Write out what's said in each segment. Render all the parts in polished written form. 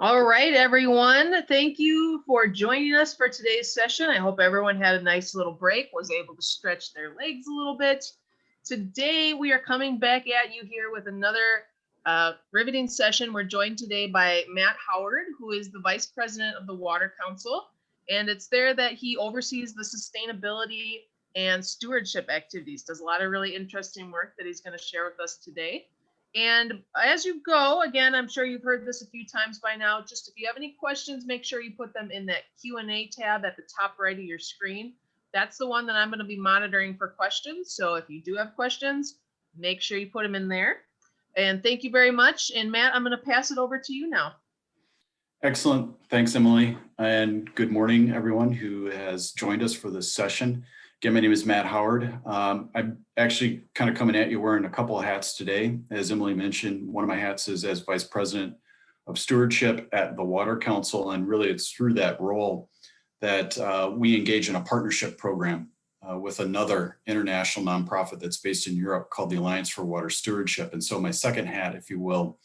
All right, everyone. Thank you for joining us for today's session. I hope everyone had a nice little break, was able to stretch their legs a little bit. Today, we are coming back at you here with another riveting session. We're joined today by Matt Howard, who is the Vice President of the Water Council. And it's there that he oversees the sustainability and stewardship activities, does a lot of really interesting work that he's going to share with us today. And as you go, again, I'm sure you've heard this a few times by now, just if you have any questions, make sure you put them in that Q&A tab at the top right of your screen. That's the one that I'm going to be monitoring for questions. So if you do have questions, make sure you put them in there. And thank you very much. And Matt, I'm going to pass it over to you now. Excellent. Thanks, Emily. And good morning, everyone who has joined us for this session. Again, my name is Matt Howard. I'm actually kind of coming at you wearing a couple of hats today. As Emily mentioned, one of my hats is as Vice President of Stewardship at the Water Council. And really it's through that role that we engage in a partnership program with another international nonprofit that's based in Europe called the Alliance for Water Stewardship. And so my second hat, if you will,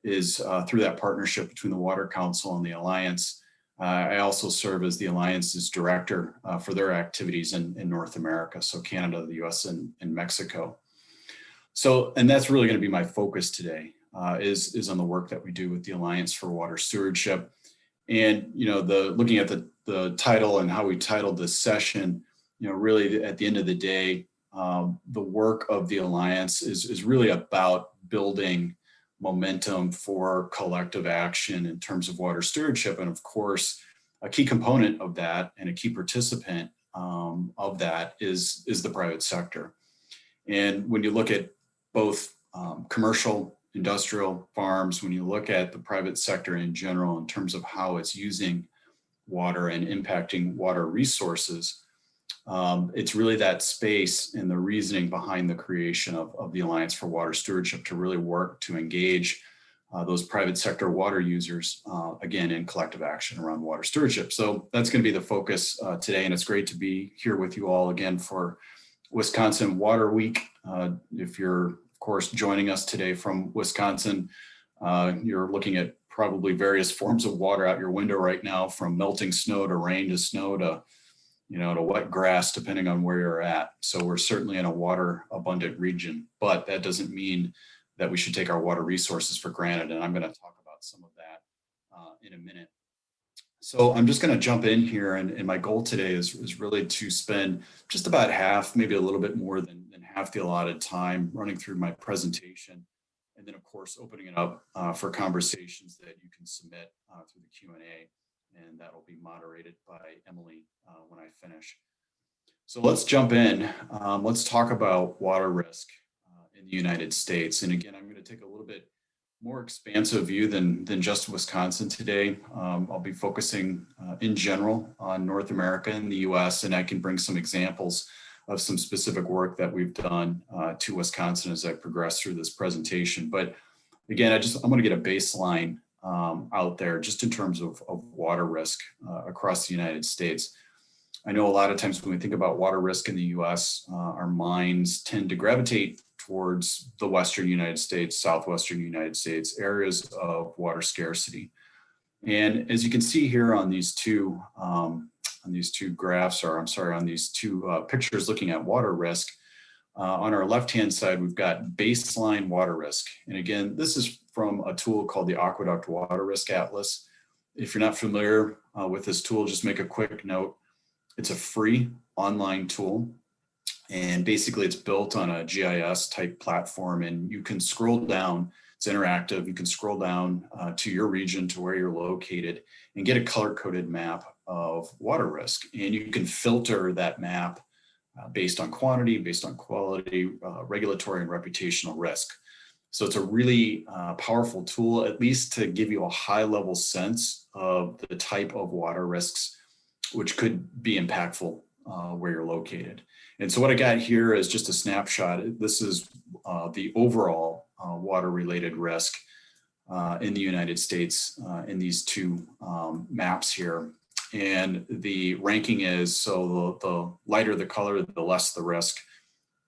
is through that partnership between the Water Council and the Alliance. I also serve as the Alliance's director for their activities in North America, so Canada, the US, and Mexico. So, and that's really going to be my focus today, is on the work that we do with the Alliance for Water Stewardship. And, you know, looking at the title and how we titled this session, you know, really at the end of the day, the work of the Alliance is really about building momentum for collective action in terms of water stewardship. And of course, a key component of that and a key participant of that is the private sector. And when you look at both commercial, industrial farms, when you look at the private sector in general, in terms of how it's using water and impacting water resources, it's really that space and the reasoning behind the creation of the Alliance for Water Stewardship to really work to engage those private sector water users, again, in collective action around water stewardship. So that's going to be the focus today. And it's great to be here with you all again for Wisconsin Water Week. If you're, of course, joining us today from Wisconsin, you're looking at probably various forms of water out your window right now, from melting snow to rain to snow to to wet grass, depending on where you're at. So we're certainly in a water abundant region, but that doesn't mean that we should take our water resources for granted. And I'm going to talk about some of that in a minute. So I'm just going to jump in here. And my goal today is really to spend just about half, maybe a little bit more than half the allotted time running through my presentation. And then, of course, opening it up for conversations that you can submit through the Q&A. And that'll be moderated by Emily when I finish. So let's jump in. Let's talk about water risk in the United States. And again, I'm going to take a little bit more expansive view than just Wisconsin today. I'll be focusing in general on North America and the US, and I can bring some examples of some specific work that we've done to Wisconsin as I progress through this presentation. But again, I'm going to get a baseline out there just in terms of water risk across the United States. I know a lot of times when we think about water risk in the US, our minds tend to gravitate towards the Western United States, Southwestern United States, areas of water scarcity. And as you can see here on these two graphs, or I'm sorry, on these two pictures looking at water risk, on our left-hand side, we've got baseline water risk. And again, this is from a tool called the Aqueduct Water Risk Atlas. If you're not familiar with this tool, just make a quick note. It's a free online tool. And basically it's built on a GIS type platform, and you can scroll down, it's interactive. You can scroll down to your region, to where you're located, and get a color-coded map of water risk. And you can filter that map based on quantity, based on quality, regulatory and reputational risk. So it's a really powerful tool, at least to give you a high level sense of the type of water risks which could be impactful where you're located. And so what I got here is just a snapshot. This is the overall water related risk in the United States in these two maps here. And the ranking is, so the lighter the color, the less the risk.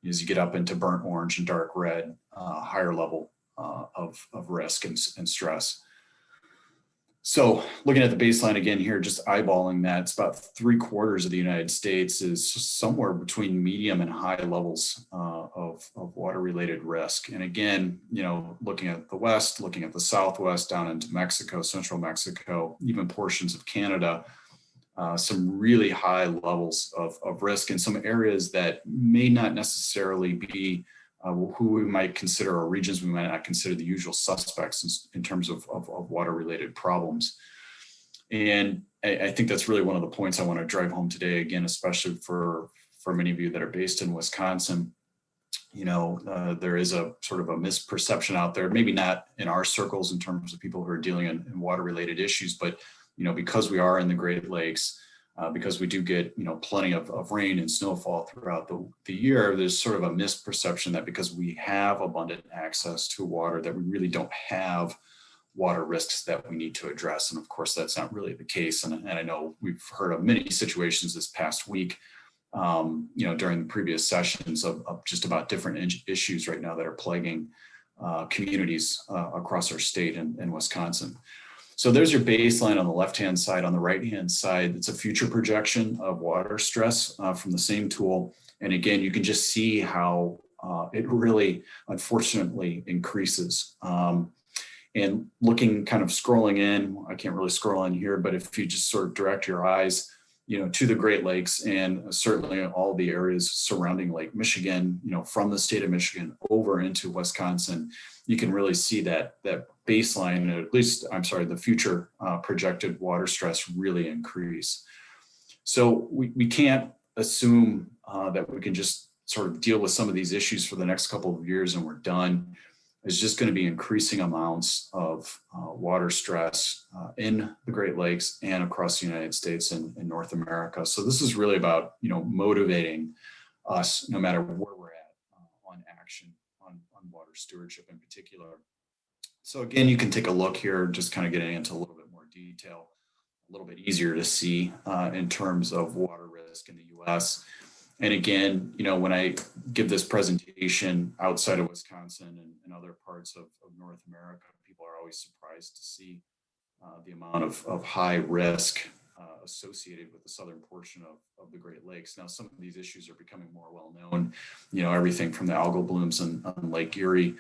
As you get up into burnt orange and dark red, higher level of risk and stress. So looking at the baseline again here, just eyeballing that, it's about 3/4 of the United States is somewhere between medium and high levels of water-related risk. And again, looking at the West, looking at the Southwest, down into Mexico, central Mexico, even portions of Canada, some really high levels of risk in some areas that may not necessarily be who we might consider, or regions we might not consider the usual suspects in terms of water-related problems. And I think that's really one of the points I want to drive home today, again, especially for many of you that are based in Wisconsin. There is a sort of a misperception out there, maybe not in our circles in terms of people who are dealing in water-related issues, but because we are in the Great Lakes, because we do get, plenty of rain and snowfall throughout the year, there's sort of a misperception that because we have abundant access to water, that we really don't have water risks that we need to address. And of course, that's not really the case. And I know we've heard of many situations this past week, during the previous sessions of just about different issues right now that are plaguing communities across our state and Wisconsin. So there's your baseline on the left-hand side. On the right-hand side, it's a future projection of water stress from the same tool. And again, you can just see how it really, unfortunately, increases. And looking, kind of scrolling in, I can't really scroll in here, but if you just sort of direct your eyes, to the Great Lakes and certainly all the areas surrounding Lake Michigan, from the state of Michigan over into Wisconsin, you can really see that baseline, at least, the future projected water stress really increase. So we can't assume that we can just sort of deal with some of these issues for the next couple of years and we're done. There's just going to be increasing amounts of water stress in the Great Lakes and across the United States and North America. So this is really about, motivating us, no matter where we're at, on action on water stewardship in particular. So again, you can take a look here, just kind of getting into a little bit more detail, a little bit easier to see in terms of water risk in the U.S. And again, when I give this presentation outside of Wisconsin and other parts of North America, people are always surprised to see the amount of high risk associated with the southern portion of the Great Lakes. Now, some of these issues are becoming more well known, everything from the algal blooms on Lake Erie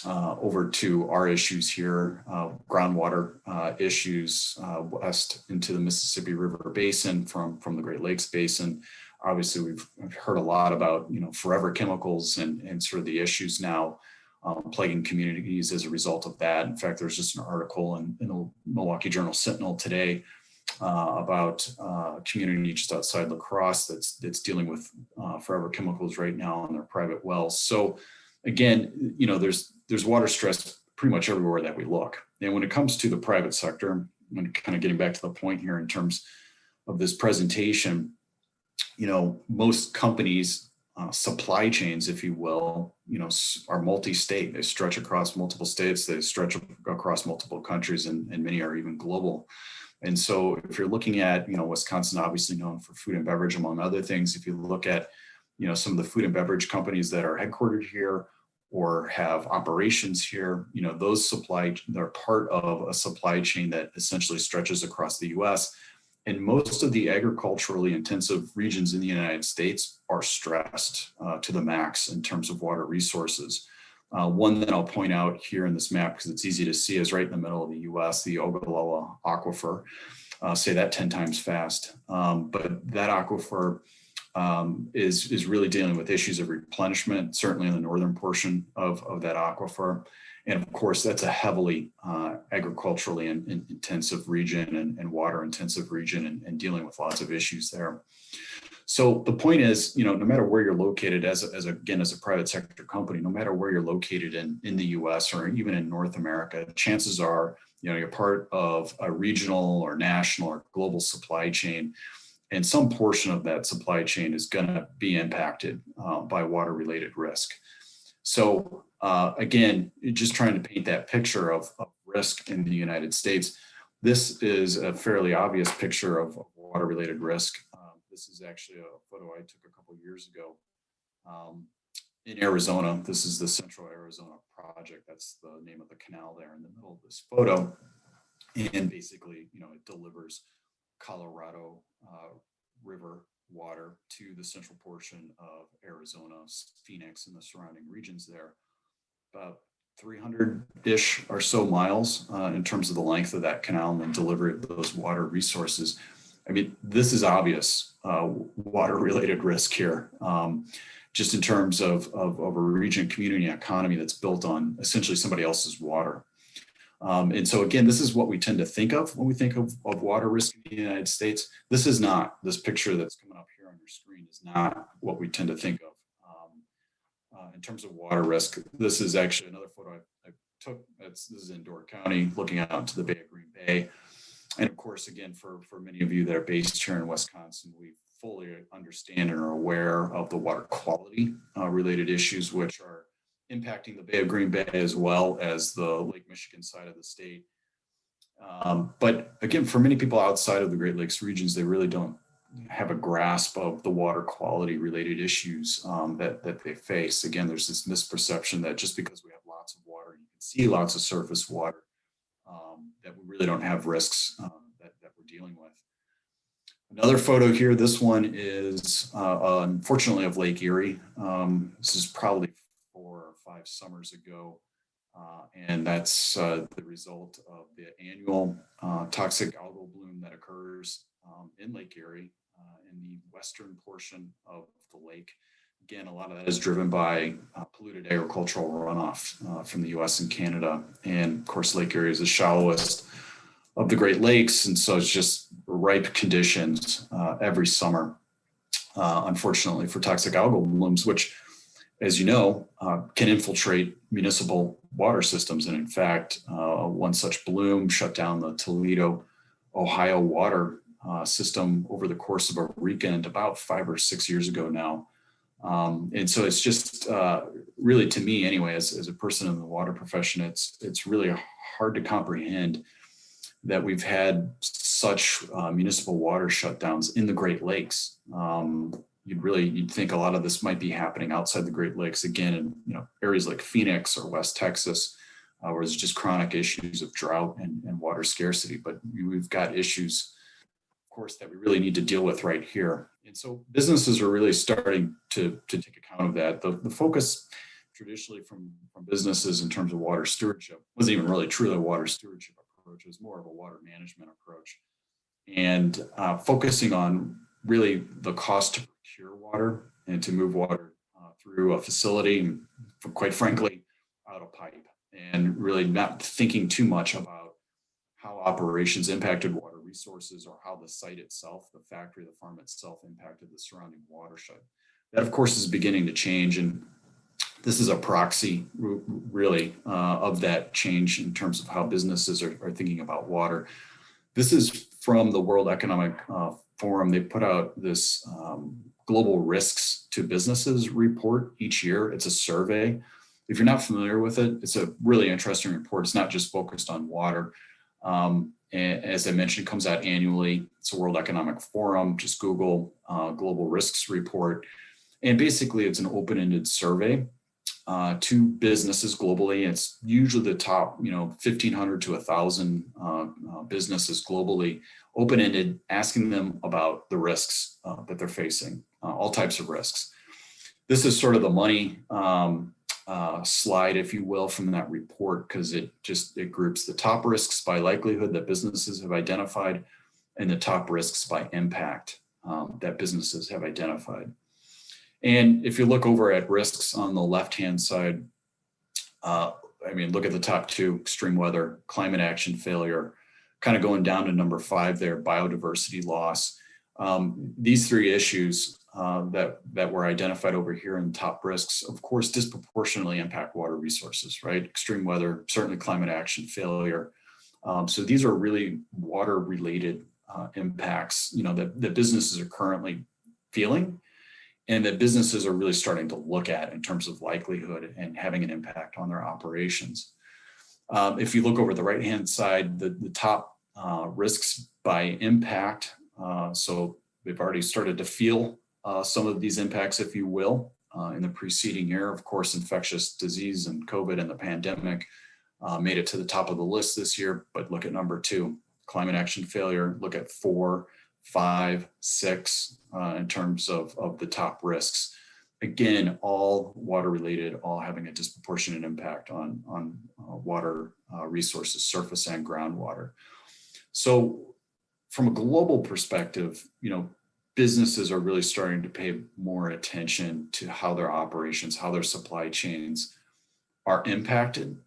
over to our issues here, groundwater issues west into the Mississippi River Basin from the Great Lakes Basin. Obviously, we've heard a lot about, forever chemicals and sort of the issues now plaguing communities as a result of that. In fact, there's just an article in the Milwaukee Journal Sentinel today about a community just outside La Crosse that's dealing with forever chemicals right now on their private wells. So again, there's water stress pretty much everywhere that we look. And when it comes to the private sector, I'm kind of getting back to the point here in terms of this presentation, most companies, supply chains, if you will, are multi-state. They stretch across multiple states, they stretch across multiple countries, and many are even global. And so if you're looking at, Wisconsin, obviously known for food and beverage, among other things, if you look at, some of the food and beverage companies that are headquartered here or have operations here, they're part of a supply chain that essentially stretches across the US. And most of the agriculturally intensive regions in the United States are stressed to the max in terms of water resources. One that I'll point out here in this map, because it's easy to see, is right in the middle of the US, the Ogallala Aquifer. Say that 10 times fast. But that aquifer is really dealing with issues of replenishment, certainly in the northern portion of that aquifer. And of course, that's a heavily agriculturally intensive region and water intensive region and dealing with lots of issues there. So the point is, no matter where you're located as a private sector company, no matter where you're located in the US or even in North America, chances are, you're part of a regional or national or global supply chain. And some portion of that supply chain is going to be impacted by water related risk. So again, just trying to paint that picture of risk in the United States. This is a fairly obvious picture of water-related risk. This is actually a photo I took a couple of years ago in Arizona. This is the Central Arizona Project. That's the name of the canal there in the middle of this photo. And basically, it delivers Colorado River water to the central portion of Arizona, Phoenix, and the surrounding regions there. About 300-ish or so miles in terms of the length of that canal and the delivery of those water resources. I mean, this is obvious water-related risk here, just in terms of a region, community, economy that's built on essentially somebody else's water. And so again, this is what we tend to think of when we think of water risk in the United States. This is not, this picture that's coming up here on your screen is not what we tend to think of. In terms of water risk, this is actually another photo I took. This is in Door County, looking out into the Bay of Green Bay. And of course, again, for many of you that are based here in Wisconsin, we fully understand and are aware of the water quality related issues, which are impacting the Bay of Green Bay as well as the Lake Michigan side of the state. But again, for many people outside of the Great Lakes regions, they really don't have a grasp of the water quality related issues that they face. Again, there's this misperception that just because we have lots of water, you can see lots of surface water, that we really don't have risks that we're dealing with. Another photo here, this one is unfortunately of Lake Erie. This is probably 4 or 5 summers ago. And that's the result of the annual toxic algal bloom that occurs in Lake Erie in the western portion of the lake. Again, a lot of that is driven by polluted agricultural runoff from the US and Canada. And of course, Lake Erie is the shallowest of the Great Lakes. And so it's just ripe conditions every summer, unfortunately, for toxic algal blooms, which, as you know, can infiltrate municipal water systems. And in fact, one such bloom shut down the Toledo, Ohio water system over the course of a weekend about 5 or 6 years ago now. And so it's just really, to me anyway, as a person in the water profession, it's really hard to comprehend that we've had such municipal water shutdowns in the Great Lakes. You'd think a lot of this might be happening outside the Great Lakes, again, in areas like Phoenix or West Texas, where there's just chronic issues of drought and water scarcity. But we've got issues, of course, that we really need to deal with right here. And so businesses are really starting to take account of that. The focus traditionally from businesses in terms of water stewardship wasn't even really truly a water stewardship approach. It was more of a water management approach, and focusing on really the cost to procure water and to move water through a facility, quite frankly, out of pipe, and really not thinking too much about how operations impacted water resources or how the site itself, the factory, the farm itself impacted the surrounding watershed. That, of course, is beginning to change. And this is a proxy really of that change in terms of how businesses are thinking about water. This is from the World Economic Forum. They put out this global risks to businesses report each year. It's a survey. If you're not familiar with it, it's a really interesting report. It's not just focused on water. And as I mentioned, it comes out annually. It's a World Economic Forum. Just Google Global Risks Report. And basically, it's an open-ended survey to businesses globally. It's usually the top, 1,500 to 1,000 businesses globally, open-ended, asking them about the risks that they're facing, all types of risks. This is sort of the money slide, if you will, from that report, because it groups the top risks by likelihood that businesses have identified and the top risks by impact that businesses have identified. And if you look over at risks on the left-hand side, look at the top 2: extreme weather, climate action failure, kind of going down to number 5 there, biodiversity loss. These 3 issues that were identified over here in top risks, of course, disproportionately impact water resources, right? Extreme weather, certainly climate action failure. So these are really water-related impacts, that businesses are currently feeling, and that businesses are really starting to look at in terms of likelihood and having an impact on their operations. If you look over the right-hand side, the top risks by impact, so they've already started to feel some of these impacts, if you will, in the preceding year. Of course, infectious disease and COVID and the pandemic made it to the top of the list this year, but look at number 2, climate action failure, look at 4, 5, 6 in terms of the top risks. Again, all water related, all having a disproportionate impact on water resources, surface and groundwater. So from a global perspective, businesses are really starting to pay more attention to how their operations, how their supply chains are impacted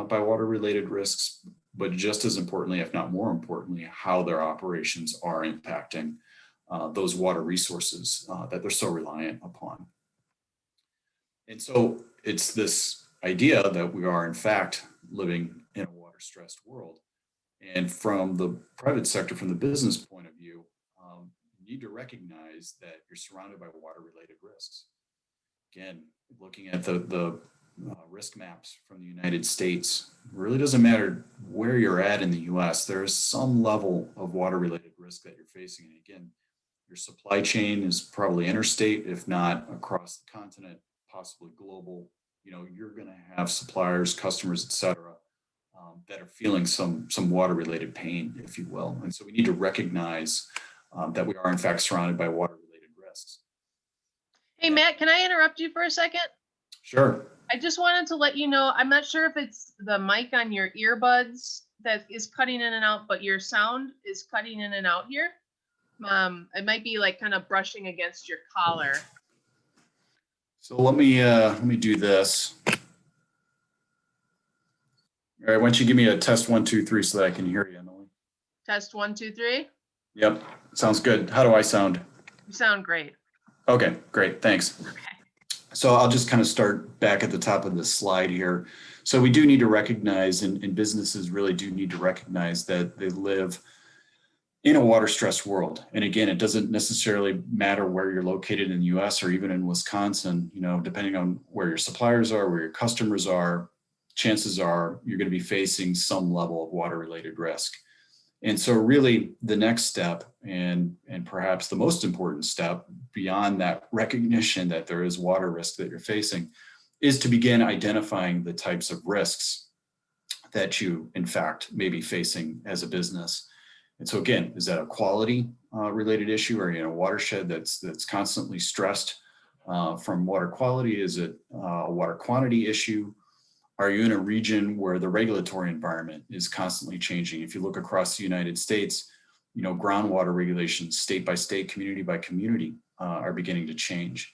by water related risks, but just as importantly, if not more importantly, how their operations are impacting those water resources that they're so reliant upon. And so it's this idea that we are in fact living in a water stressed world. And from the private sector, from the business point of view, you need to recognize that you're surrounded by water related risks. Again, looking at the risk maps from the United States, it really doesn't matter where you're at in the US, there is some level of water related risk that you're facing. And again, your supply chain is probably interstate, if not across the continent, possibly global. You're going to have suppliers, customers, et cetera, that are feeling some water related pain, if you will. And so we need to recognize that we are in fact surrounded by water related risks. Hey, Matt, can I interrupt you for a second? Sure. I just wanted to let you know, I'm not sure if it's the mic on your earbuds that is cutting in and out, but your sound is cutting in and out here. It might be like kind of brushing against your collar. So let me do this. All right, why don't you give me a test 1, 2, 3 so that I can hear you, Emily? Test 1, 2, 3. Yep, sounds good. How do I sound? You sound great. Okay, great, thanks. Okay. So I'll just kind of start back at the top of this slide here. So we do need to recognize, and businesses really do need to recognize that they live in a water stressed world. And again, it doesn't necessarily matter where you're located in the US or even in Wisconsin, depending on where your suppliers are, where your customers are, chances are you're going to be facing some level of water related risk. And so really the next step and perhaps the most important step beyond that recognition that there is water risk that you're facing is to begin identifying the types of risks that you in fact may be facing as a business. And so again, is that a quality related issue? Are you in a watershed that's constantly stressed from water quality? Is it a water quantity issue? Are you in a region where the regulatory environment is constantly changing? If you look across the United States, groundwater regulations, state by state, community by community, are beginning to change.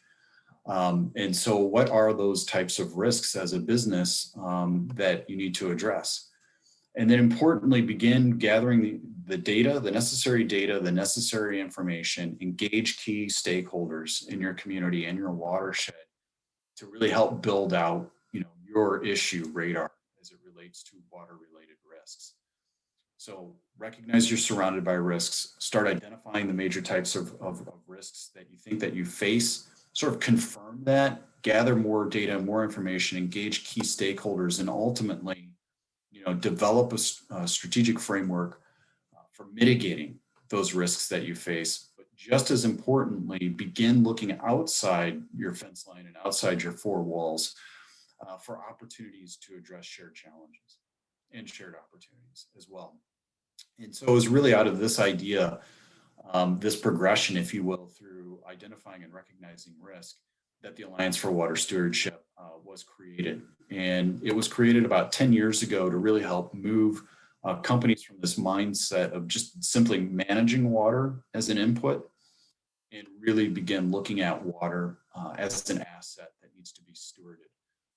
And so what are those types of risks as a business that you need to address? And then importantly, begin gathering the data, the necessary information, engage key stakeholders in your community and your watershed to really help build out your issue radar as it relates to water related risks. So recognize you're surrounded by risks, start identifying the major types of risks that you think that you face, sort of confirm that, gather more data, more information, engage key stakeholders, and ultimately, develop a strategic framework for mitigating those risks that you face. But just as importantly, begin looking outside your fence line and outside your four walls for opportunities to address shared challenges and shared opportunities as well. And so it was really out of this idea, this progression, if you will, through identifying and recognizing risk, that the Alliance for Water Stewardship was created. And it was created about 10 years ago to really help move companies from this mindset of just simply managing water as an input and really begin looking at water as an asset that needs to be stewarded,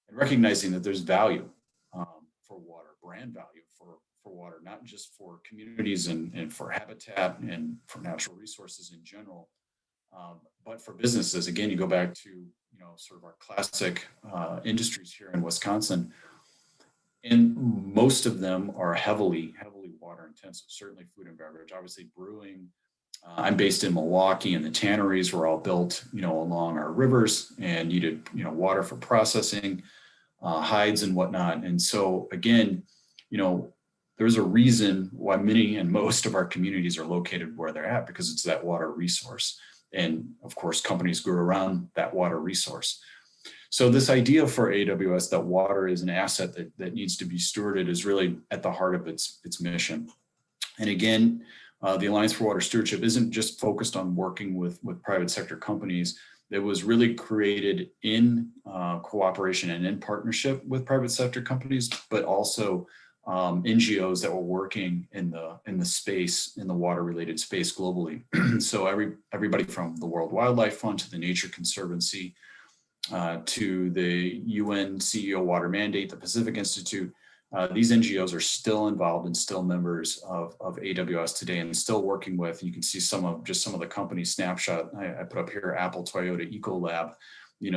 and recognizing that there's value for water, brand value for water, not just for communities and for habitat and for natural resources in general, but for businesses. Again, you go back to sort of our classic industries here in Wisconsin, and most of them are heavily water intensive. Certainly food and beverage, obviously brewing. I'm based in Milwaukee, and the tanneries were all built along our rivers and needed water for processing, hides and whatnot. And so again, there's a reason why many and most of our communities are located where they're at, because it's that water resource. And of course, companies grew around that water resource. So this idea for AWS that water is an asset that needs to be stewarded is really at the heart of its mission. And again, the Alliance for Water Stewardship isn't just focused on working with private sector companies. It was really created in cooperation and in partnership with private sector companies, but also NGOs that were working in the space, in the water related space globally. So everybody from the World Wildlife Fund to the Nature Conservancy, to the UN CEO Water Mandate, the Pacific Institute. These NGOs are still involved and still members of AWS today and still working with. You can see some of the company snapshot I put up here: Apple, Toyota, Ecolab,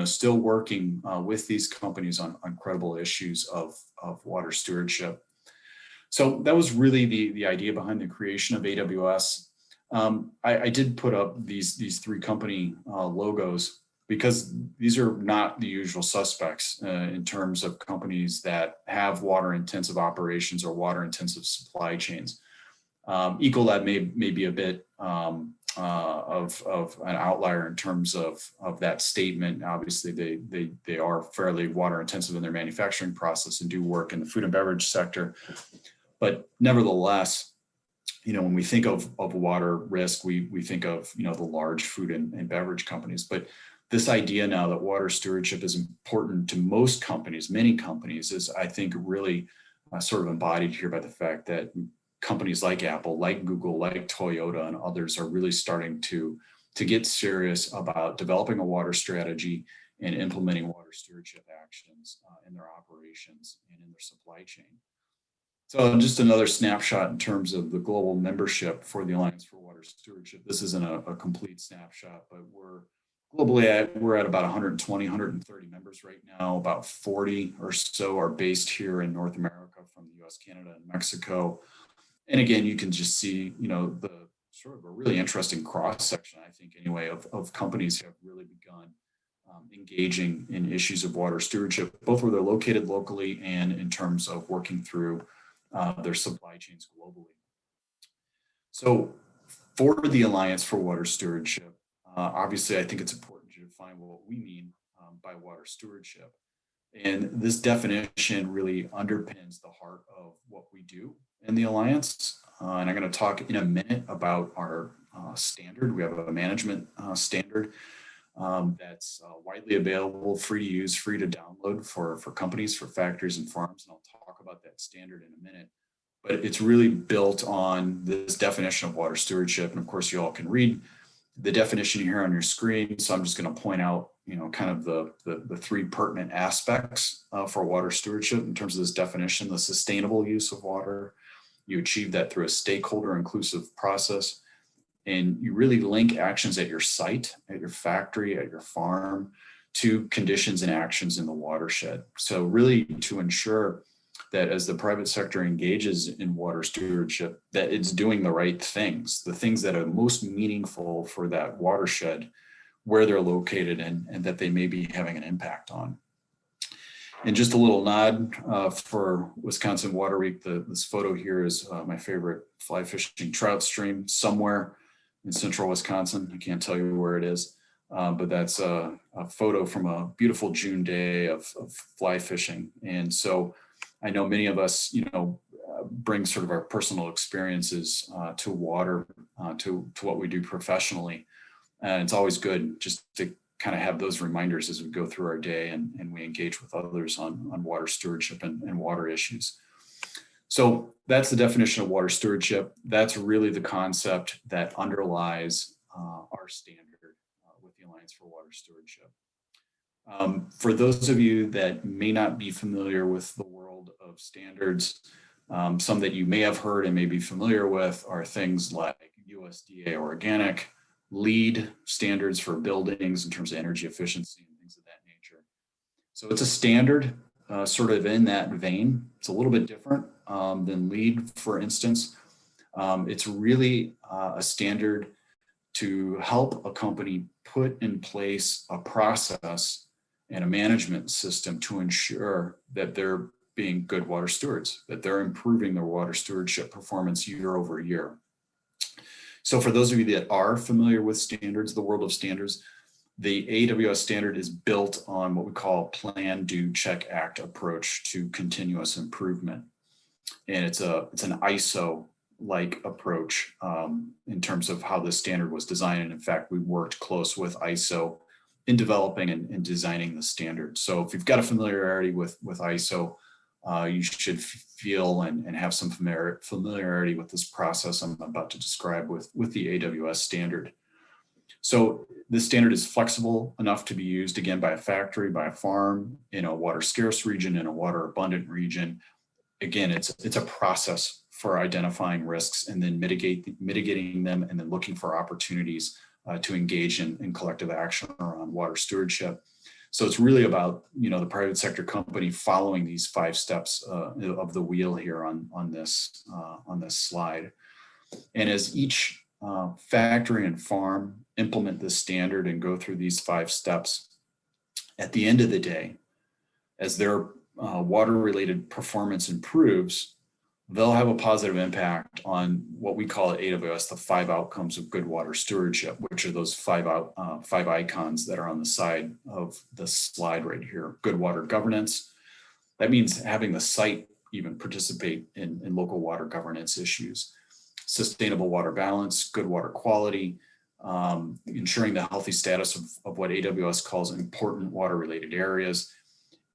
still working with these companies on credible issues of water stewardship. So that was really the idea behind the creation of AWS. I did put up these three company logos because these are not the usual suspects in terms of companies that have water intensive operations or water intensive supply chains. Ecolab may be a bit of an outlier in terms of that statement. Obviously, they are fairly water intensive in their manufacturing process and do work in the food and beverage sector. But nevertheless, when we think of water risk, we think of the large food and beverage companies. But this idea now that water stewardship is important to most companies, many companies, is, I think, really sort of embodied here by the fact that companies like Apple, like Google, like Toyota, and others are really starting to get serious about developing a water strategy and implementing water stewardship actions in their operations and in their supply chain. So just another snapshot in terms of the global membership for the Alliance for Water Stewardship. This isn't a complete snapshot, but we're at about 120, 130 members right now. About 40 or so are based here in North America from the US, Canada, and Mexico. And again, you can just see, the sort of a really interesting cross section, I think, anyway, of companies who have really begun engaging in issues of water stewardship, both where they're located locally and in terms of working through their supply chains globally. So for the Alliance for Water Stewardship, obviously, I think it's important to define what we mean by water stewardship. And this definition really underpins the heart of what we do in the Alliance. And I'm going to talk in a minute about our standard. We have a management standard that's widely available, free to use, free to download for companies, for factories and farms. And I'll talk about that standard in a minute. But it's really built on this definition of water stewardship. And of course, you all can read the definition here on your screen. So I'm just going to point out, kind of the three pertinent aspects for water stewardship in terms of this definition: the sustainable use of water. You achieve that through a stakeholder inclusive process. And you really link actions at your site, at your factory, at your farm, to conditions and actions in the watershed. So really to ensure that as the private sector engages in water stewardship, that it's doing the right things, the things that are most meaningful for that watershed, where they're located, and that they may be having an impact on. And just a little nod for Wisconsin Water Week. This photo here is my favorite fly fishing trout stream somewhere in central Wisconsin. I can't tell you where it is, but that's a photo from a beautiful June day of fly fishing. And so I know many of us, bring sort of our personal experiences to water, to what we do professionally. And it's always good just to kind of have those reminders as we go through our day and we engage with others on water stewardship and water issues. So that's the definition of water stewardship. That's really the concept that underlies our standard with the Alliance for Water Stewardship. For those of you that may not be familiar with the world of standards, some that you may have heard and may be familiar with are things like USDA organic, LEED standards for buildings in terms of energy efficiency and things of that nature. So it's a standard sort of in that vein. It's a little bit different than LEED, for instance. It's really a standard to help a company put in place a process and a management system to ensure that they're being good water stewards, that they're improving their water stewardship performance year over year. So for those of you that are familiar with standards, the world of standards, The AWS standard is built on what we call plan, do, check, act approach to continuous improvement. And it's an ISO-like approach in terms of how the standard was designed. And in fact, we worked close with ISO in developing and designing the standard. So if you've got a familiarity with ISO, you should feel and have some familiarity with this process I'm about to describe with the AWS standard. So this standard is flexible enough to be used again by a factory, by a farm, in a water scarce region, in a water abundant region. Again, it's a process for identifying risks and then mitigating them, and then looking for opportunities to engage in collective action around water stewardship. So it's really about, the private sector company following these 5 steps of the wheel here on this slide. And as each factory and farm implement this standard and go through these 5 steps, at the end of the day, as their water-related performance improves, they'll have a positive impact on what we call at AWS the 5 outcomes of good water stewardship, which are those 5 icons that are on the side of the slide right here. Good water governance. That means having the site even participate in local water governance issues. Sustainable water balance, good water quality, ensuring the healthy status of what AWS calls important water-related areas.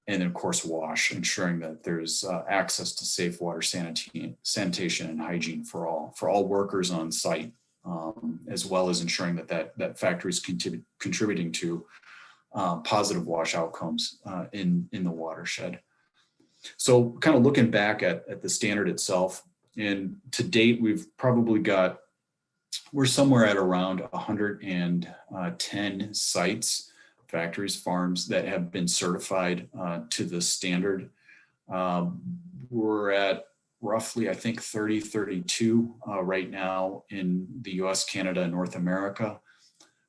And then, of course, WASH, ensuring that there's access to safe water sanitation and hygiene for all workers on site, as well as ensuring that factory is contributing to positive WASH outcomes in the watershed. So kind of looking back at the standard itself, and to date, we're somewhere at around 110 sites, factories, farms that have been certified to the standard. We're at roughly, I think, 32 right now in the US, Canada, and North America.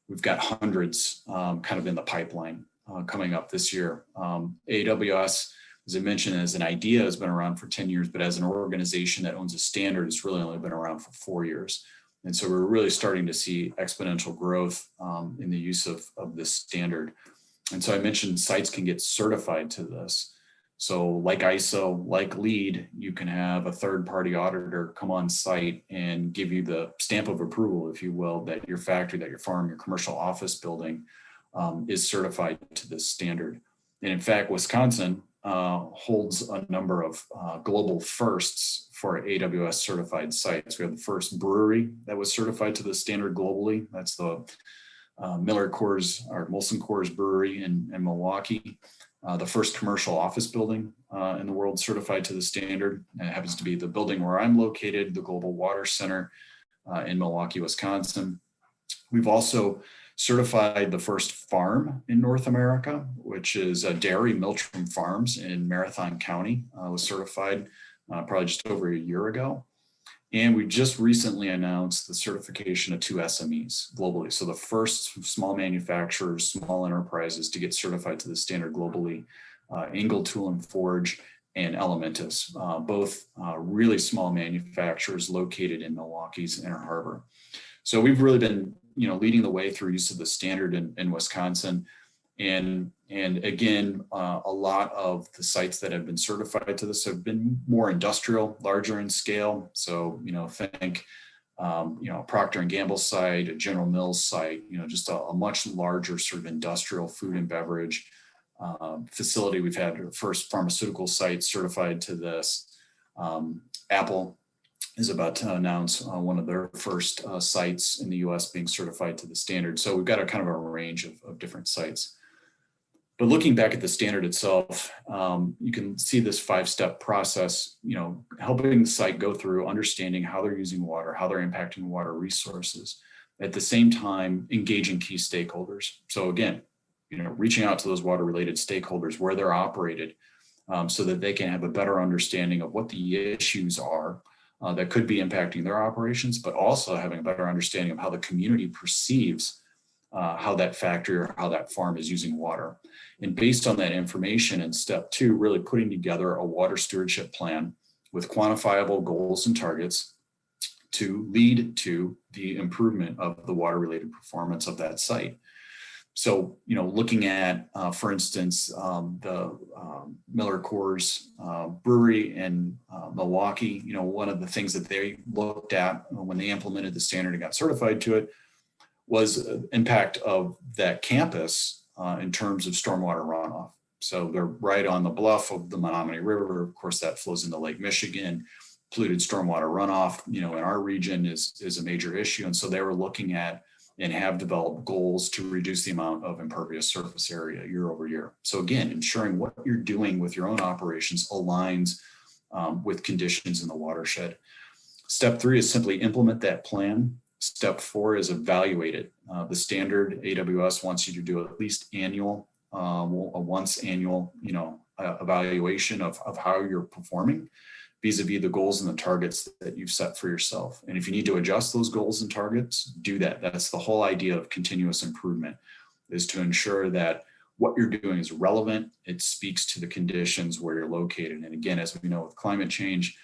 We've got hundreds kind of in the pipeline coming up this year. AWS, as I mentioned, as an idea, has been around for 10 years, but as an organization that owns a standard, it's really only been around for 4 years. And so we're really starting to see exponential growth in the use of this standard. And so I mentioned sites can get certified to this. So like ISO, like LEED, you can have a third-party auditor come on site and give you the stamp of approval, if you will, that your factory, that your farm, your commercial office building is certified to this standard. And in fact, Wisconsin holds a number of global firsts for AWS certified sites. We have the first brewery that was certified to the standard globally. That's the Molson Coors Brewery in Milwaukee. The first commercial office building in the world certified to the standard. And it happens to be the building where I'm located, the Global Water Center in Milwaukee, Wisconsin. We've also certified the first farm in North America, which is Dairy Miltram Farms in Marathon County, was certified probably just over a year ago. And we just recently announced the certification of 2 SMEs globally. So the first small manufacturers, small enterprises to get certified to the standard globally, Engel Tool and Forge and Elementis, both really small manufacturers located in Milwaukee's Inner Harbor. So we've really been leading the way through use of the standard in Wisconsin. And again, a lot of the sites that have been certified to this have been more industrial, larger in scale. So, think, Procter & Gamble site, a General Mills site, just a much larger sort of industrial food and beverage facility. We've had our first pharmaceutical site certified to this. Apple is about to announce one of their first sites in the US being certified to the standard. So we've got a kind of a range of different sites. But looking back at the standard itself, you can see this 5-step process, helping the site go through understanding how they're using water, how they're impacting water resources, at the same time engaging key stakeholders. So again, reaching out to those water-related stakeholders where they're operated, so that they can have a better understanding of what the issues are that could be impacting their operations, but also having a better understanding of how the community perceives how that factory or how that farm is using water. And based on that information in step 2, really putting together a water stewardship plan with quantifiable goals and targets to lead to the improvement of the water-related performance of that site. So, looking at, for instance, the Miller Coors brewery in Milwaukee, one of the things that they looked at when they implemented the standard and got certified to it was impact of that campus in terms of stormwater runoff. So they're right on the bluff of the Menominee River. Of course, that flows into Lake Michigan. Polluted stormwater runoff, in our region is a major issue. And so they were looking at and have developed goals to reduce the amount of impervious surface area year over year. So again, ensuring what you're doing with your own operations aligns with conditions in the watershed. Step 3 is simply implement that plan. Step 4 is evaluate it. The standard AWS wants you to do at least a once annual, evaluation of how you're performing vis-a-vis the goals and the targets that you've set for yourself. And if you need to adjust those goals and targets, do that. That's the whole idea of continuous improvement, is to ensure that what you're doing is relevant. It speaks to the conditions where you're located. And again, as we know, with climate change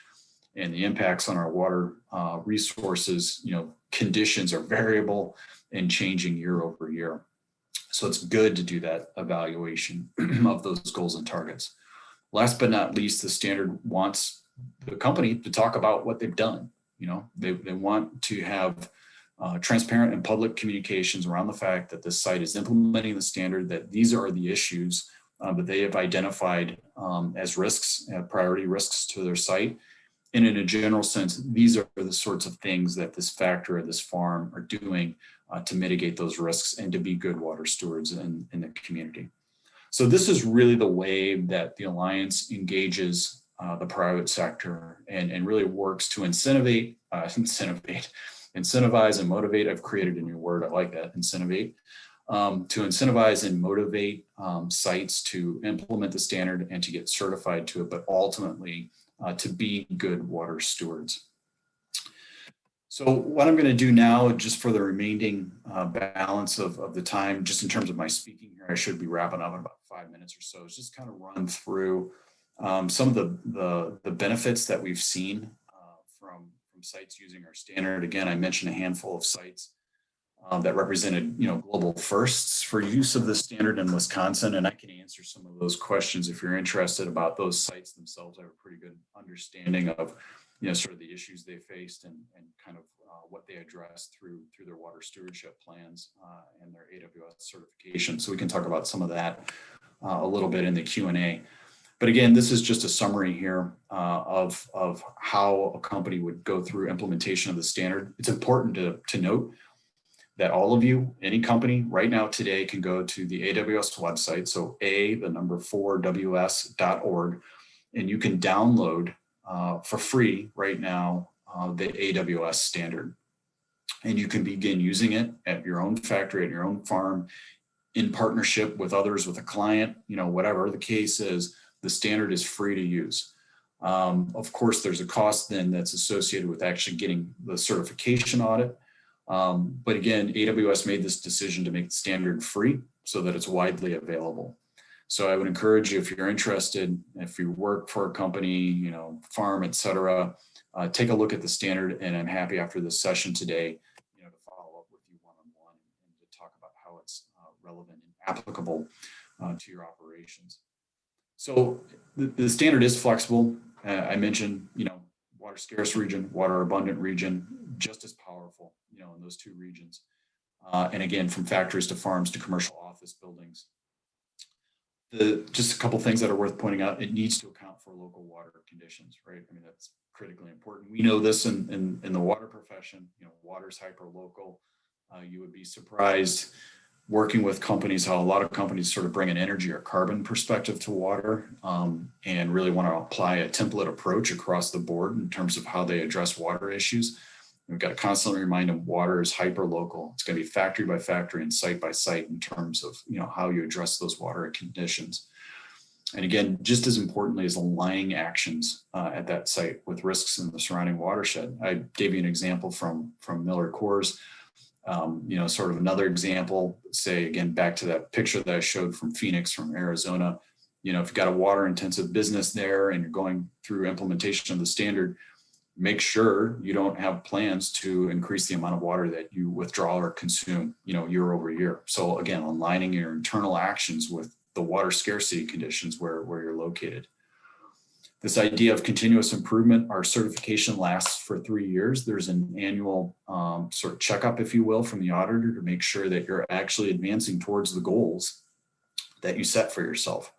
and the impacts on our water resources, conditions are variable and changing year over year. So it's good to do that evaluation of those goals and targets. Last but not least, the standard wants the company to talk about what they've done. They want to have transparent and public communications around the fact that this site is implementing the standard, that these are the issues that they have identified as risks, priority risks to their site. And in a general sense, these are the sorts of things that this factory or this farm are doing to mitigate those risks and to be good water stewards in the community. So this is really the way that the Alliance engages the private sector and really works to incentivize and motivate. I've created a new word. I like that, incentivate. To incentivize and motivate sites to implement the standard and to get certified to it, but ultimately to be good water stewards. So what I'm going to do now, just for the remaining balance of the time, just in terms of my speaking here, I should be wrapping up in about 5 minutes or so, is just kind of run through some of the benefits that we've seen from sites using our standard. Again, I mentioned a handful of sites that represented, global firsts for use of the standard in Wisconsin, and I can answer some of those questions if you're interested about those sites themselves. I have a pretty good understanding of, sort of the issues they faced and kind of what they addressed through their water stewardship plans and their AWS certification. So we can talk about some of that a little bit in the Q&A. But again, this is just a summary here of how a company would go through implementation of the standard. It's important to note that all of you, any company right now today, can go to the AWS website, so a4ws.org, and you can download for free right now the AWS standard. And you can begin using it at your own factory, at your own farm, in partnership with others, with a client, whatever the case is. The standard is free to use. Of course, there's a cost then that's associated with actually getting the certification audit. But again, AWS made this decision to make the standard free so that it's widely available. So I would encourage you, if you're interested, if you work for a company, farm, et cetera, take a look at the standard. And I'm happy after this session today, to follow up with you one-on-one and to talk about how it's relevant and applicable to your operations. So the standard is flexible. I mentioned, water scarce region, water abundant region, just as powerful, in those two regions. And again, from factories to farms to commercial office buildings. Just a couple things that are worth pointing out: it needs to account for local water conditions, right? I mean, that's critically important. We know this in the water profession. Water is hyper local. You would be surprised working with companies how a lot of companies sort of bring an energy or carbon perspective to water and really want to apply a template approach across the board in terms of how they address water issues. We've got to constantly remind them water is hyper local. It's going to be factory by factory and site by site in terms of how you address those water conditions. And again, just as importantly as aligning actions at that site with risks in the surrounding watershed. I gave you an example from Miller Coors. Sort of another example, say again, back to that picture that I showed from Phoenix, from Arizona. If you've got a water intensive business there and you're going through implementation of the standard, make sure you don't have plans to increase the amount of water that you withdraw or consume, year over year. So again, aligning your internal actions with the water scarcity conditions where you're located. This idea of continuous improvement, our certification lasts for 3 years. There's an annual sort of checkup, if you will, from the auditor to make sure that you're actually advancing towards the goals that you set for yourself.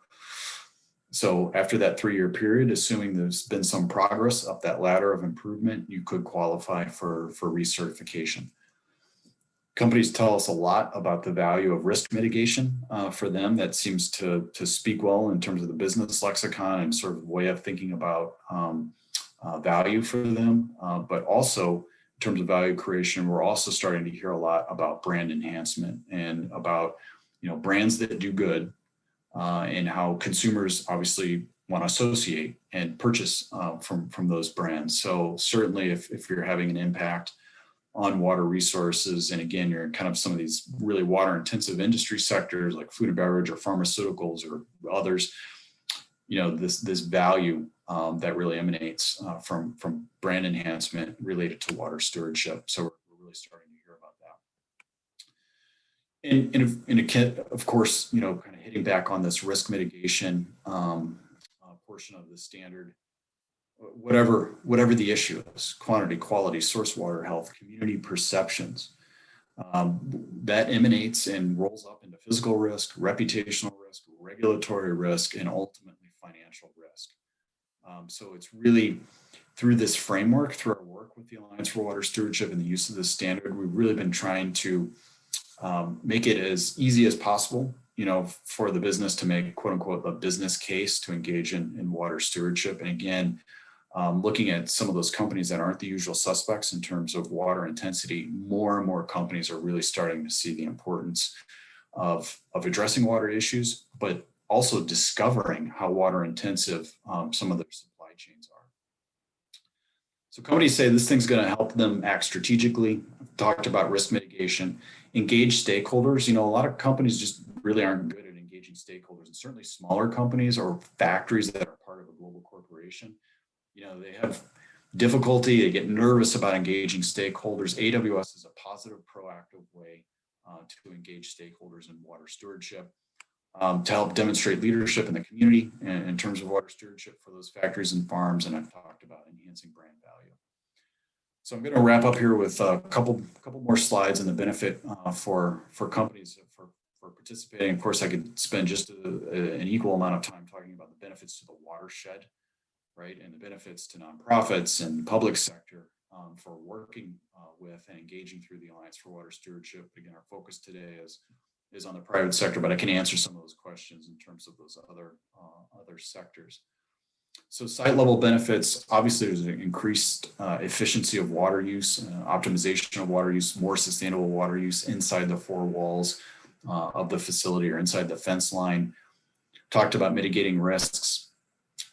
So after that 3-year period, assuming there's been some progress up that ladder of improvement, you could qualify for recertification. Companies tell us a lot about the value of risk mitigation for them. That seems to speak well in terms of the business lexicon and sort of way of thinking about value for them. But also in terms of value creation, we're also starting to hear a lot about brand enhancement and about brands that do good and how consumers obviously want to associate and purchase from those brands. So certainly if you're having an impact on water resources, and again, you're in kind of some of these really water intensive industry sectors like food and beverage or pharmaceuticals or others, this value that really emanates from brand enhancement related to water stewardship. So we're really starting to hear about that. And again, of course, kind of hitting back on this risk mitigation portion of the standard, whatever the issue is, quantity, quality, source water health, community perceptions, that emanates and rolls up into physical risk, reputational risk, regulatory risk, and ultimately financial risk. So it's really through this framework, through our work with the Alliance for Water Stewardship and the use of this standard, we've really been trying to make it as easy as possible, for the business to make, quote unquote, a business case to engage in water stewardship. And again, looking at some of those companies that aren't the usual suspects in terms of water intensity, more and more companies are really starting to see the importance of addressing water issues, but also discovering how water intensive some of their supply chains are. So companies say this thing's going to help them act strategically. I've talked about risk mitigation, engage stakeholders. A lot of companies just really aren't good at engaging stakeholders, and certainly smaller companies or factories that are part of a global corporation. They have difficulty, they get nervous about engaging stakeholders. AWS is a positive, proactive way to engage stakeholders in water stewardship, to help demonstrate leadership in the community in terms of water stewardship for those factories and farms. And I've talked about enhancing brand value. So I'm going to wrap up here with a couple more slides and the benefit for companies for participating. Of course, I could spend just an equal amount of time talking about the benefits to the watershed, right, and the benefits to nonprofits and public sector for working with and engaging through the Alliance for Water Stewardship. Again, our focus today is on the private sector, but I can answer some of those questions in terms of those other sectors. So site level benefits, obviously there's an increased efficiency of water use, optimization of water use, more sustainable water use inside the four walls of the facility or inside the fence line. Talked about mitigating risks.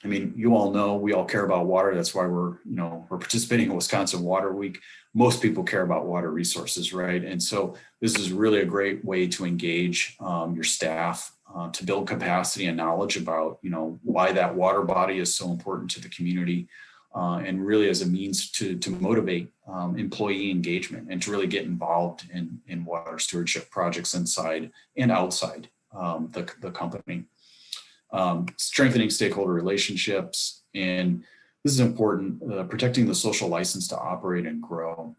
I mean, you all know we all care about water. That's why we're participating in Wisconsin Water Week. Most people care about water resources, right? And so this is really a great way to engage your staff to build capacity and knowledge about, why that water body is so important to the community, and really as a means to motivate employee engagement and to really get involved in water stewardship projects inside and outside the company. Strengthening stakeholder relationships, and this is important, protecting the social license to operate and grow.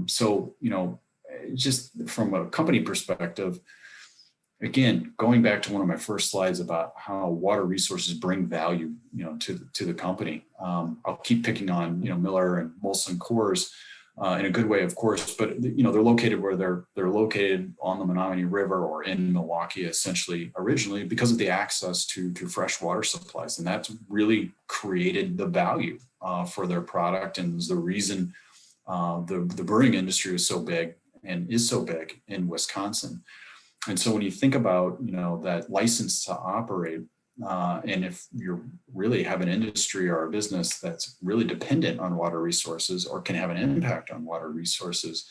So, just from a company perspective, again, going back to one of my first slides about how water resources bring value, to the company. I'll keep picking on, Miller and Molson Coors in a good way, of course, but they're located where they're located on the Menominee River or in Milwaukee, essentially originally because of the access to fresh water supplies, and that's really created the value for their product, and is the reason the brewing industry is so big and is so big in Wisconsin. And so when you think about that license to operate, and if you really have an industry or a business that's really dependent on water resources or can have an impact on water resources,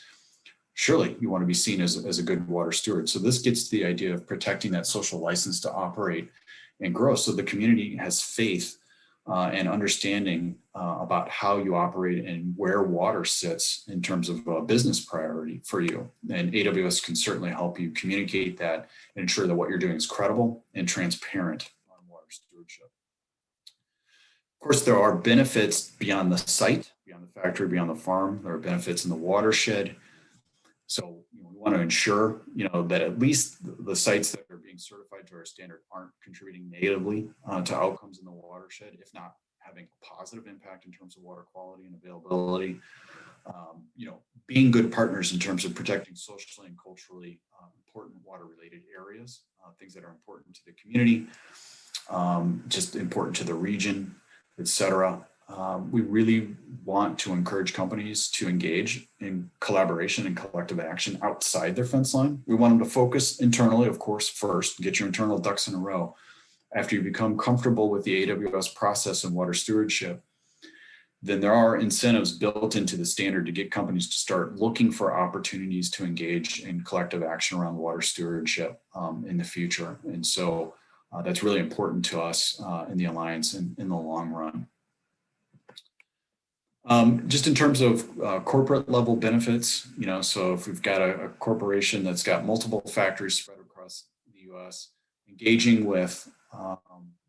surely you want to be seen as a good water steward. So this gets to the idea of protecting that social license to operate and grow. So the community has faith and understanding about how you operate and where water sits in terms of a business priority for you. And AWS can certainly help you communicate that and ensure that what you're doing is credible and transparent on water stewardship. Of course, there are benefits beyond the site, beyond the factory, beyond the farm. There are benefits in the watershed. So we want to ensure, that at least the sites that are being certified to our standard aren't contributing negatively to outcomes in the watershed, if not having a positive impact in terms of water quality and availability. Being good partners in terms of protecting socially and culturally important water-related areas, things that are important to the community, just important to the region, et cetera. We really want to encourage companies to engage in collaboration and collective action outside their fence line. We want them to focus internally, of course, first, get your internal ducks in a row. After you become comfortable with the AWS process and water stewardship, then there are incentives built into the standard to get companies to start looking for opportunities to engage in collective action around water stewardship in the future. And so that's really important to us in the Alliance in the long run. Just in terms of corporate level benefits, so if we've got a corporation that's got multiple factories spread across the US, engaging with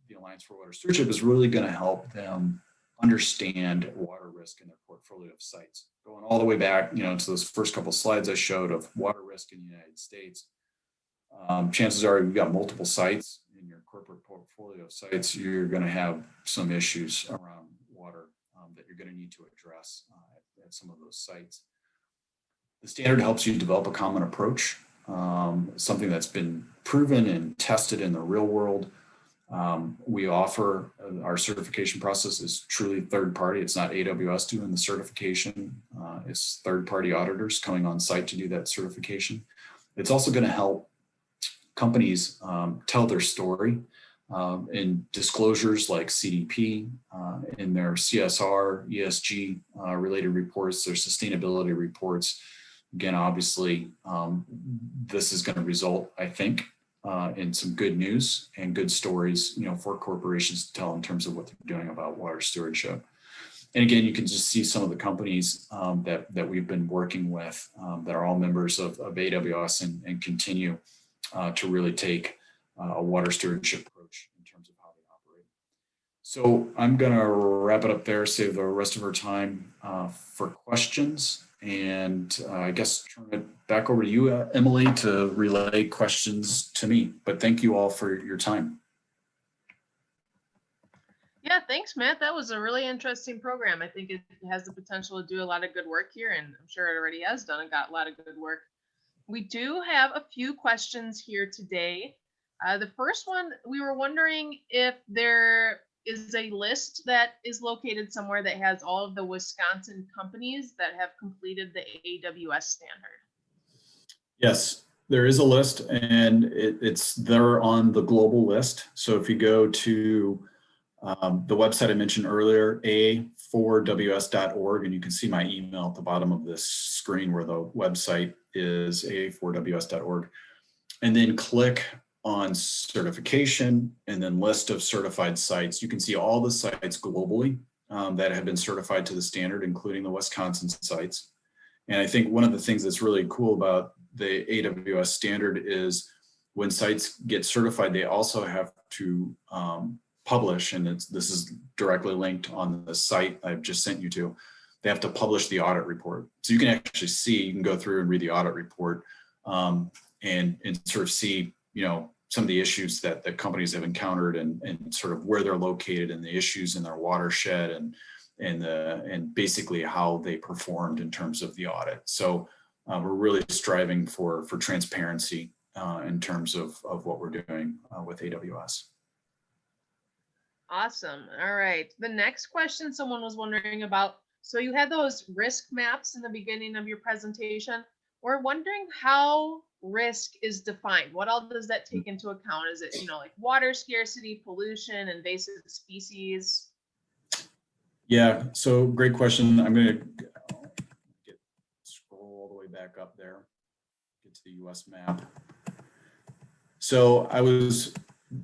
the Alliance for Water Stewardship is really going to help them understand water risk in their portfolio of sites. Going all the way back, to those first couple slides I showed of water risk in the United States, chances are you've got multiple sites in your corporate portfolio of sites, you're going to have some issues around water that you're going to need to address at some of those sites. The standard helps you develop a common approach, something that's been proven and tested in the real world. We offer our certification process is truly third party. It's not AWS doing the certification. It's third party auditors coming on site to do that certification. It's also going to help companies tell their story in disclosures like CDP, in their CSR, ESG related reports, their sustainability reports. Again, obviously, this is going to result, I think, in some good news and good stories, for corporations to tell in terms of what they're doing about water stewardship. And again, you can just see some of the companies that we've been working with that are all members of AWS and continue to really take a water stewardship approach in terms of how they operate. So I'm going to wrap it up there, save the rest of our time for questions. And I guess turn it back over to you, Emily, to relay questions to me. But thank you all for your time. Yeah, thanks, Matt. That was a really interesting program. I think it has the potential to do a lot of good work here, and I'm sure it already has done and got a lot of good work. We do have a few questions here today. The first one, we were wondering if there is a list that is located somewhere that has all of the Wisconsin companies that have completed the AWS standard. Yes, there is a list, and it's there on the global list. So if you go to the website I mentioned earlier, a4ws.org, and you can see my email at the bottom of this screen where the website is a4ws.org, and then click on certification and then list of certified sites. You can see all the sites globally that have been certified to the standard, including the Wisconsin sites. And I think one of the things that's really cool about the AWS standard is when sites get certified, they also have to publish, and this is directly linked on the site I've just sent you to. They have to publish the audit report. So you can actually see, you can go through and read the audit report and sort of see, some of the issues that the companies have encountered and sort of where they're located and the issues in their watershed and basically how they performed in terms of the audit. So we're really striving for transparency in terms of what we're doing with AWS. Awesome. All right. The next question someone was wondering about. So you had those risk maps in the beginning of your presentation. We're wondering how risk is defined. What all does that take into account? Is it, like water scarcity, pollution, invasive species? Yeah, so great question. I'm going to scroll all the way back up there, get to the US map. So I was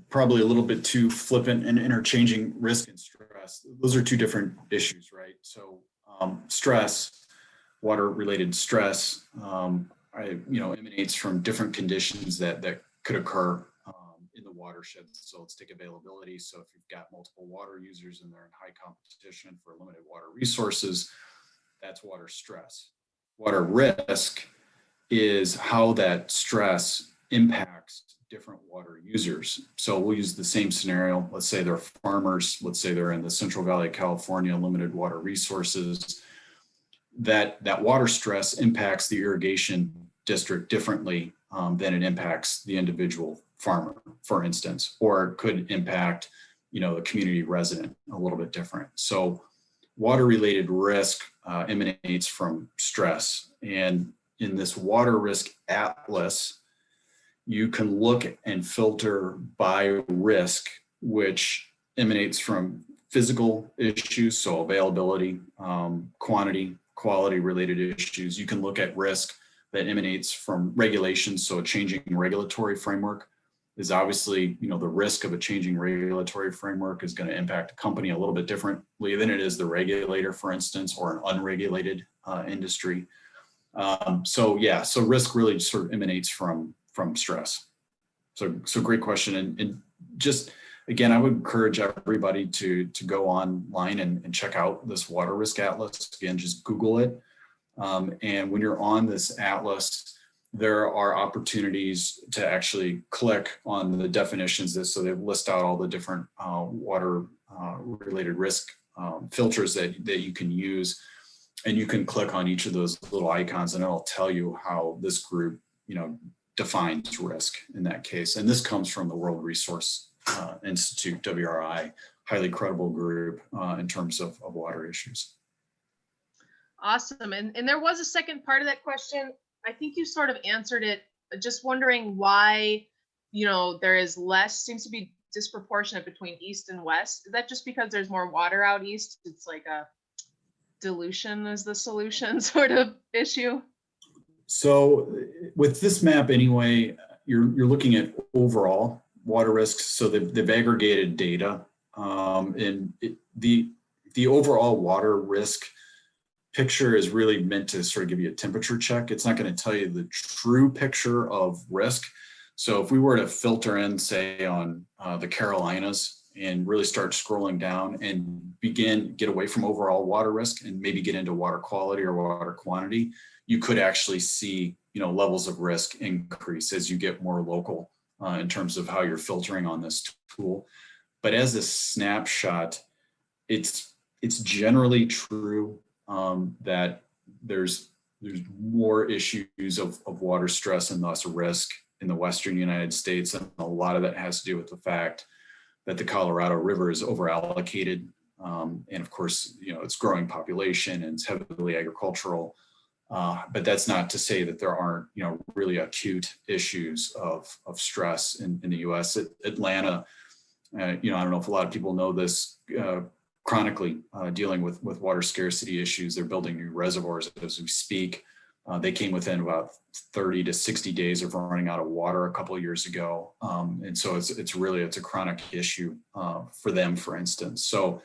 probably a little bit too flippant in interchanging risk and stress. stress. Those are two different issues, right? So stress, water-related stress, emanates from different conditions that could occur in the watershed. So let's take availability. So if you've got multiple water users and they're in high competition for limited water resources, that's water stress. Water risk is how that stress impacts different water users. So we'll use the same scenario. Let's say they're farmers. Let's say they're in the Central Valley of California, limited water resources. That water stress impacts the irrigation district differently than it impacts the individual farmer, for instance, or it could impact, the community resident a little bit different. So water-related risk emanates from stress. And in this water risk atlas, you can look and filter by risk, which emanates from physical issues, so availability, quantity, quality related issues. You can look at risk that emanates from regulations, so a changing regulatory framework is obviously, the risk of a changing regulatory framework is going to impact a company a little bit differently than it is the regulator, for instance, or an unregulated industry. So risk really sort of emanates from stress. So great question. And just, again, I would encourage everybody to go online and check out this water risk atlas. Again, just Google it. And when you're on this atlas, there are opportunities to actually click on the definitions. So they list out all the different water related risk filters that you can use. And you can click on each of those little icons and it'll tell you how this group, defines risk in that case. And this comes from the World Resource Institute, WRI, highly credible group in terms of water issues. Awesome. And there was a second part of that question. I think you sort of answered it. Just wondering why, there is seems to be disproportionate between East and West. Is that just because there's more water out East? It's like a dilution is the solution sort of issue? So with this map anyway, you're looking at overall water risks. So they've aggregated data and the overall water risk picture is really meant to sort of give you a temperature check. It's not going to tell you the true picture of risk. So if we were to filter in, say, on the Carolinas and really start scrolling down and get away from overall water risk and maybe get into water quality or water quantity, you could actually see, levels of risk increase as you get more local in terms of how you're filtering on this tool. But as a snapshot, it's generally true that there's more issues of water stress and thus risk in the Western United States. And a lot of that has to do with the fact that the Colorado River is overallocated. And of course, it's growing population and it's heavily agricultural. But that's not to say that there aren't, really acute issues of stress in the US. Atlanta, I don't know if a lot of people know this, chronically dealing with water scarcity issues. They're building new reservoirs as we speak. They came within about 30 to 60 days of running out of water a couple of years ago. And so it's a chronic issue for them, for instance. So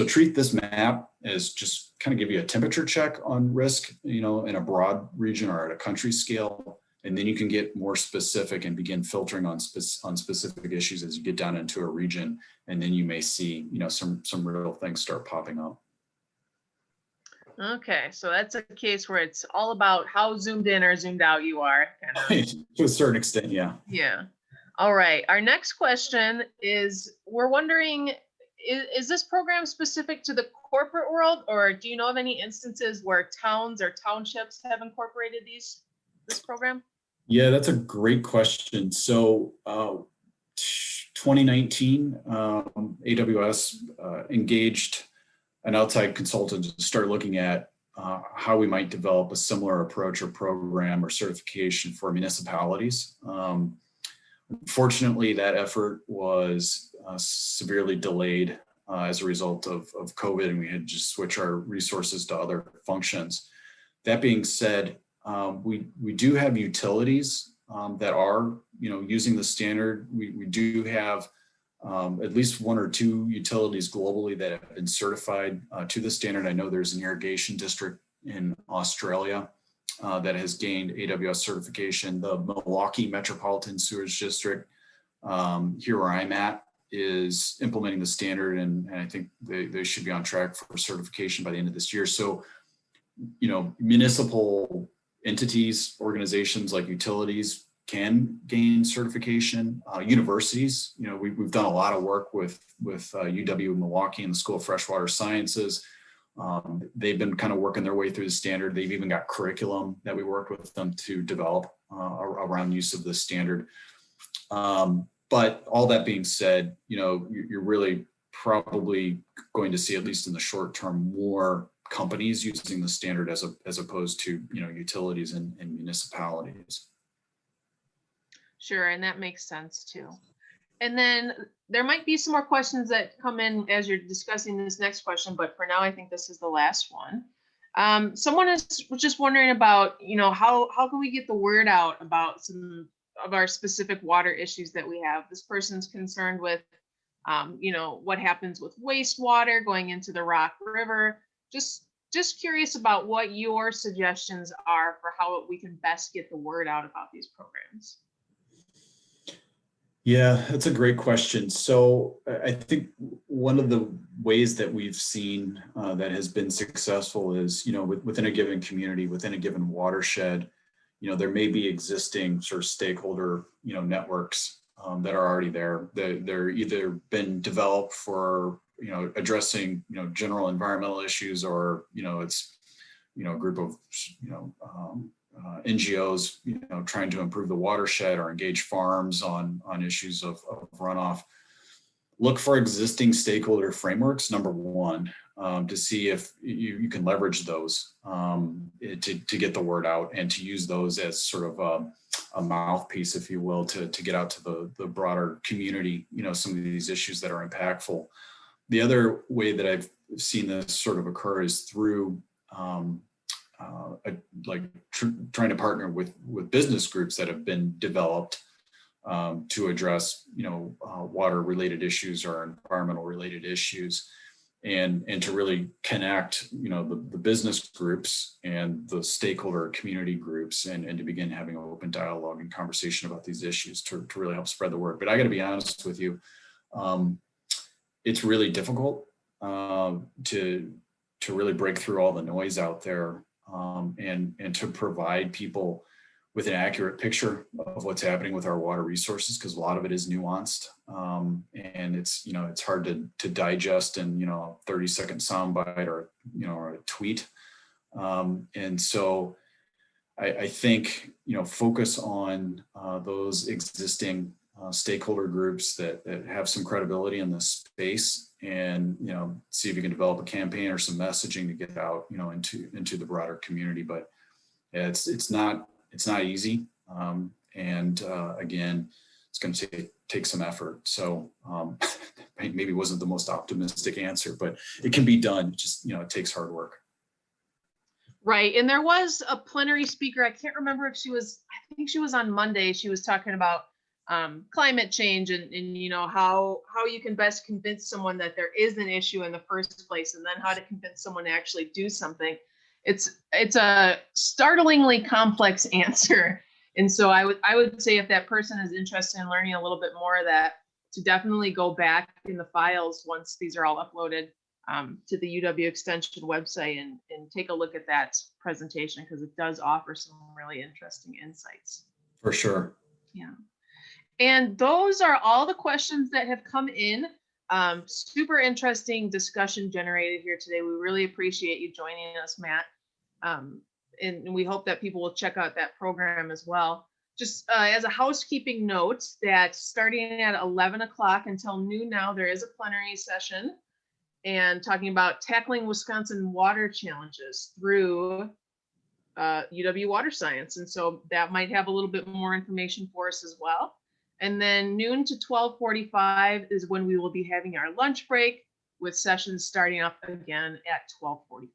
treat this map as just kind of give you a temperature check on risk, in a broad region or at a country scale. And then you can get more specific and begin filtering on specific issues as you get down into a region. And then you may see, some real things start popping up. Okay, so that's a case where it's all about how zoomed in or zoomed out you are. To a certain extent, yeah. Yeah. All right. Our next question is, we're wondering, is this program specific to the corporate world, or do you know of any instances where towns or townships have incorporated this program? Yeah, that's a great question. So 2019, AWS engaged an outside consultant to start looking at how we might develop a similar approach or program or certification for municipalities. Unfortunately, that effort was severely delayed as a result of COVID, and we had to just switch our resources to other functions. That being said, we do have utilities that are, using the standard. We do have at least one or two utilities globally that have been certified to the standard. I know there's an irrigation district in Australia that has gained AWS certification. The Milwaukee Metropolitan Sewage District, here where I'm at, is implementing the standard, and I think they should be on track for certification by the end of this year. So, municipal entities, organizations like utilities can gain certification. Universities, we've done a lot of work with UW Milwaukee and the School of Freshwater Sciences. They've been kind of working their way through the standard. They've even got curriculum that we worked with them to develop around use of the standard. But all that being said, you're really probably going to see, at least in the short term, more companies using the standard as opposed to utilities and municipalities. Sure, and that makes sense too. And then there might be some more questions that come in as you're discussing this next question, but for now, I think this is the last one. Someone was just wondering about, how can we get the word out about some of our specific water issues that we have? This person's concerned with, what happens with wastewater going into the Rock River. Just curious about what your suggestions are for how we can best get the word out about these programs. Yeah, that's a great question. So I think one of the ways that we've seen that has been successful is, within a given community, within a given watershed, there may be existing sort of stakeholder, networks that are already there. They're either been developed for, addressing, general environmental issues, or, it's, a group of, NGOs, trying to improve the watershed or engage farms on issues of runoff. Look for existing stakeholder frameworks, number one, to see if you can leverage those to get the word out, and to use those as sort of a mouthpiece, if you will, to get out to the broader community, some of these issues that are impactful. The other way that I've seen this sort of occur is through trying to partner with business groups that have been developed to address, water related issues or environmental related issues, and to really connect, the business groups and the stakeholder community groups, and to begin having an open dialogue and conversation about these issues to really help spread the word. But I got to be honest with you, it's really difficult to really break through all the noise out there, and to provide people with an accurate picture of what's happening with our water resources, because a lot of it is nuanced, and it's hard to digest in 30-second soundbite or a tweet, and so I think focus on those existing stakeholder groups that have some credibility in this space, and see if you can develop a campaign or some messaging to get out into the broader community. But it's not easy, and again, it's going to take some effort. So maybe wasn't the most optimistic answer, but it can be done. Just it takes hard work. Right. And there was a plenary speaker. I can't remember if I think she was on Monday. She was talking about climate change and how you can best convince someone that there is an issue in the first place, and then how to convince someone to actually do something. It's a startlingly complex answer. And so I would say, if that person is interested in learning a little bit more of that, to definitely go back in the files once these are all uploaded to the UW Extension website and take a look at that presentation, because it does offer some really interesting insights. For sure. Yeah. And those are all the questions that have come in. Super interesting discussion generated here today. We really appreciate you joining us, Matt. And we hope that people will check out that program as well. Just as a housekeeping note, that starting at 11 o'clock until noon now, there is a plenary session and talking about tackling Wisconsin water challenges through UW Water Science. And so that might have a little bit more information for us as well. And then noon to 12:45 is when we will be having our lunch break, with sessions starting up again at 12:45.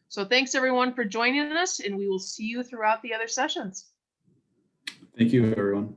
So thanks everyone for joining us, and we will see you throughout the other sessions. Thank you, everyone.